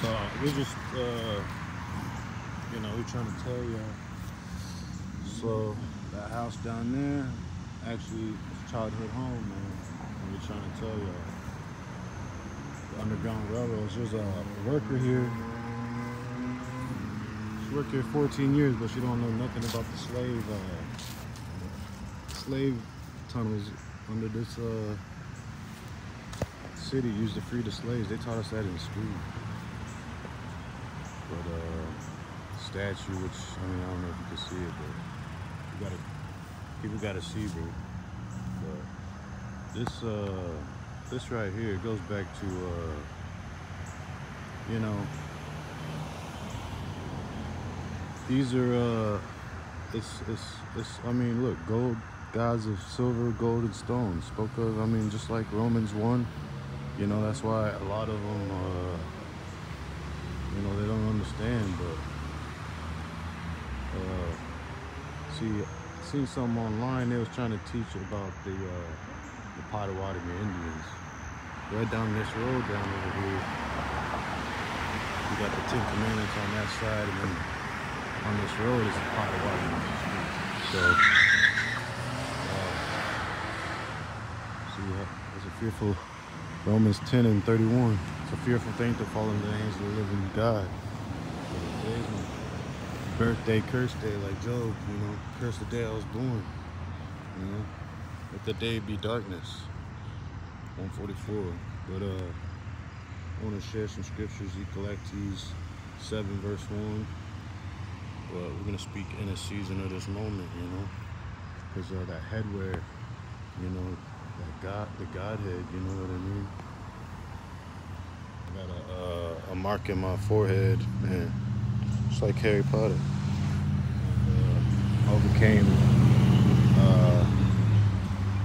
So we're just, we're trying to tell you. So that house down there, actually, it's childhood home, man. And we're trying to tell you, the Underground Railroads. There's a worker here. She worked here 14 years, but she don't know nothing about the slave tunnels under this city used to free the slaves. They taught us that in school. But statue, which I mean, I don't know if you can see it, but people gotta see, bro. But this right here, it goes back to these are it's I mean, look, gold gods of silver, gold, and stone, spoke of, I mean, just like Romans 1. That's why a lot of them they don't understand. But see, I seen something online. They was trying to teach about the Potawatomi Indians. Right down this road down over here, you got the Ten Commandments on that side, and then on this road is the Potawatomi. So see, it's a fearful, Romans 10 and 31. It's a fearful thing to fall into the hands of the living God. Today's my birthday, curse day, like Job, curse the day I was born, let the day be darkness. 144. But I want to share some scriptures, Ecclesiastes 7 verse 1. But we're going to speak in a season of this moment, because that headwear, that God, the Godhead, you know what I mean? I got a mark in my forehead, man, just like Harry Potter. And, overcame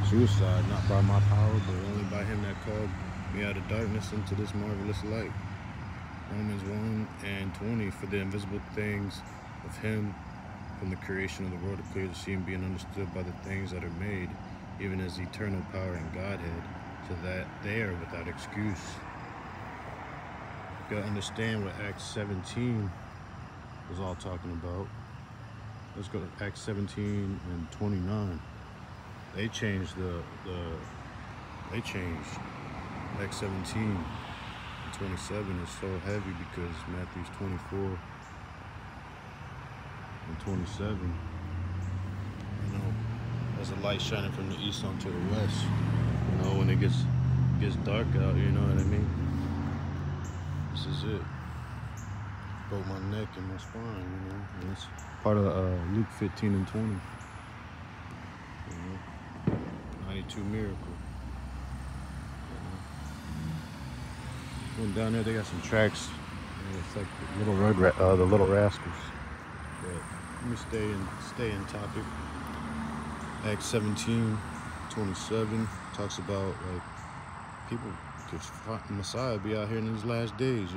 suicide, not by my power, but only by him that called me out of darkness into this marvelous light. Romans 1 and 20, for the invisible things of him from the creation of the world are clear to see and being understood by the things that are made, even as eternal power and Godhead, so that they are without excuse. You gotta understand what Acts 17 was all talking about. Let's go to Acts 17 and 29. They changed they changed Acts 17 and 27 is so heavy because Matthew's 24 and 27. There's a light shining from the east onto the west. When it gets dark out, you know what I mean? This is it. Broke my neck and my spine, And it's part of Luke 15 and 20. 92 miracle. Going down there, they got some tracks. It's like the Little Rascals. But let me stay in topic. Acts 17, 27 talks about like people could find Messiah be out here in these last days,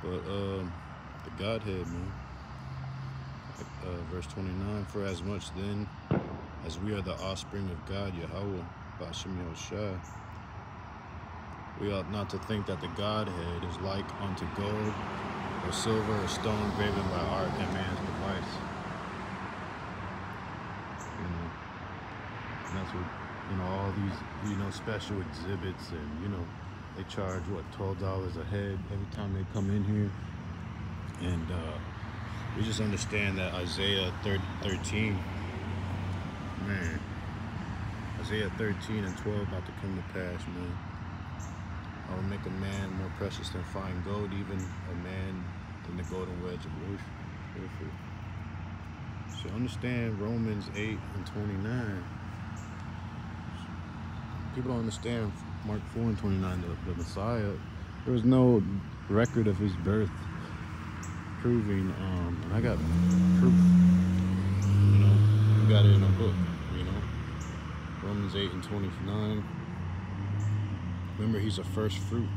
But the Godhead, man. Verse 29, for as much then as we are the offspring of God, Yahweh, Ba'ashem Yahushua, we ought not to think that the Godhead is like unto gold or silver or stone graven by art and man's device. And that's what, all these, special exhibits, and, they charge, $12 a head every time they come in here. And we just understand that Isaiah 13, man, Isaiah 13 and 12 about to come to pass, man. I will make a man more precious than fine gold, even a man than the golden wedge of worship. So understand Romans 8 and 29. People don't understand Mark 4 and 29, the Messiah. There was no record of his birth proving, and I got proof, we got it in a book, Romans 8 and 29. Remember, he's a first fruit,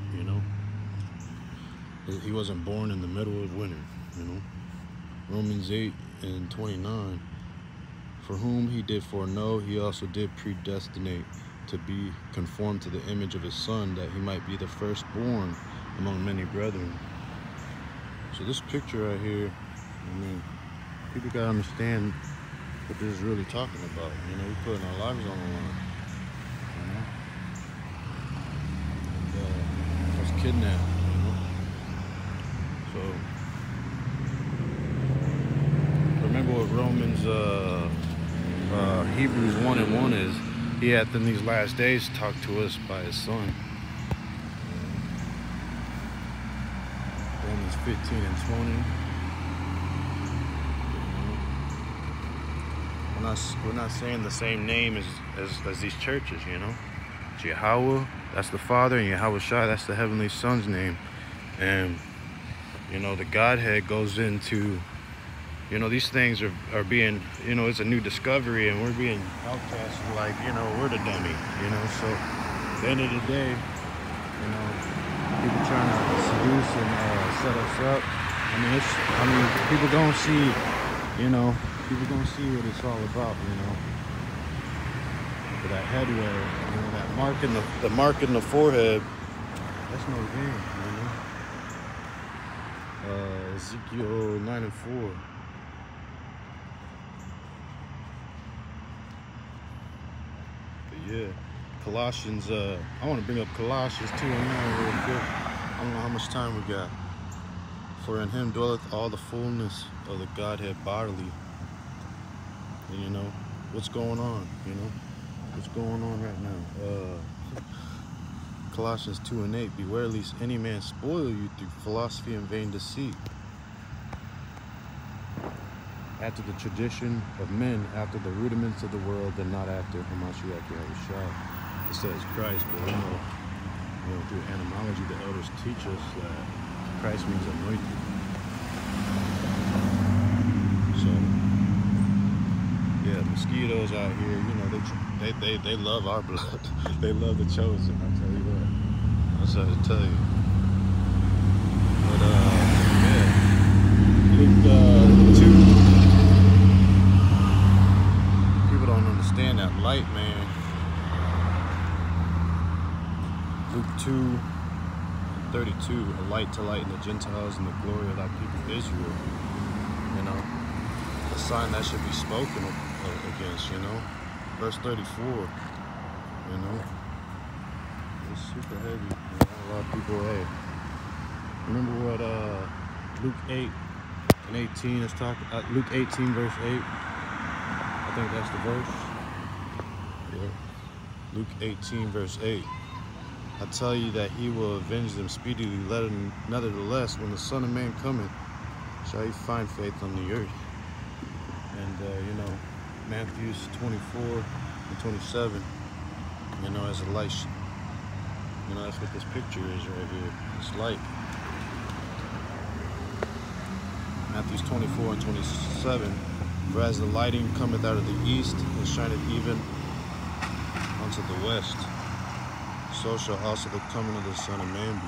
He wasn't born in the middle of winter, Romans 8 and 29. For whom he did foreknow, he also did predestinate to be conformed to the image of his Son, that he might be the firstborn among many brethren. So this picture right here, I mean, people gotta understand what this is really talking about. You know, we're putting our lives on the line. You know, and was kidnapped. You know, so remember what Romans, Hebrews 1:1 is. He hath in these last days talked to us by his Son. Romans 15:20. We're not saying the same name as these churches, you know. Yahweh, that's the Father, and Yahweh Shai, that's the Heavenly Son's name. And, you know, the Godhead goes into, you know, these things are being, you know, it's a new discovery, and we're being outcasted like, you know, we're the dummy, you know. So at the end of the day, you know, people trying to seduce and set us up. I mean, people don't see, you know, people don't see what it's all about, you know. But that headwear, you know, that mark in the forehead, that's no game, you know. Ezekiel 9:4. Yeah, Colossians, I want to bring up Colossians 2:9 real quick. I don't know how much time we got. For in him dwelleth all the fullness of the Godhead bodily. And you know, what's going on, you know? What's going on right now? Colossians 2:8, beware lest any man spoil you through philosophy and vain deceit, after the tradition of men, after the rudiments of the world, and not after Hamashiach Yahushua. It says Christ, but we know, through etymology, the elders teach us that Christ means anointed. So, yeah, mosquitoes out here, you know, they love our blood. They love the chosen, I tell you what. That's what I tell you. But, yeah. Luke 2. Don't understand that light, man. Luke 2:32, a light to lighten the Gentiles and the glory of thy people Israel. You know, a sign that should be spoken against, you know. Verse 34, you know. It's super heavy. You know, a lot of people, hey. Remember what Luke 8:18 is talking, Luke 18 verse 8. I think that's the verse. Yeah. Luke 18 verse 8. I tell you that he will avenge them speedily. Nevertheless, when the Son of Man cometh, shall he find faith on the earth. And you know, Matthew 24:27. You know, as a light. You know, that's what this picture is right here. It's light. Matthew 24:27. For as the lighting cometh out of the east, and shineth even unto the west, so shall also the coming of the Son of Man be.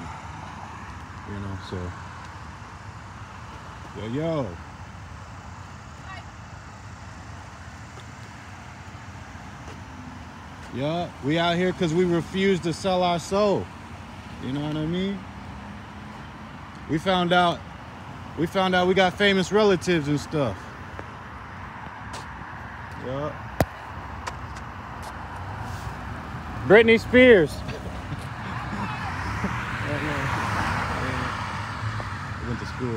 You know, so. Yo. Yeah, we out here because we refuse to sell our soul. You know what I mean? We found out we got famous relatives and stuff. Yeah. Britney Spears. Went to school.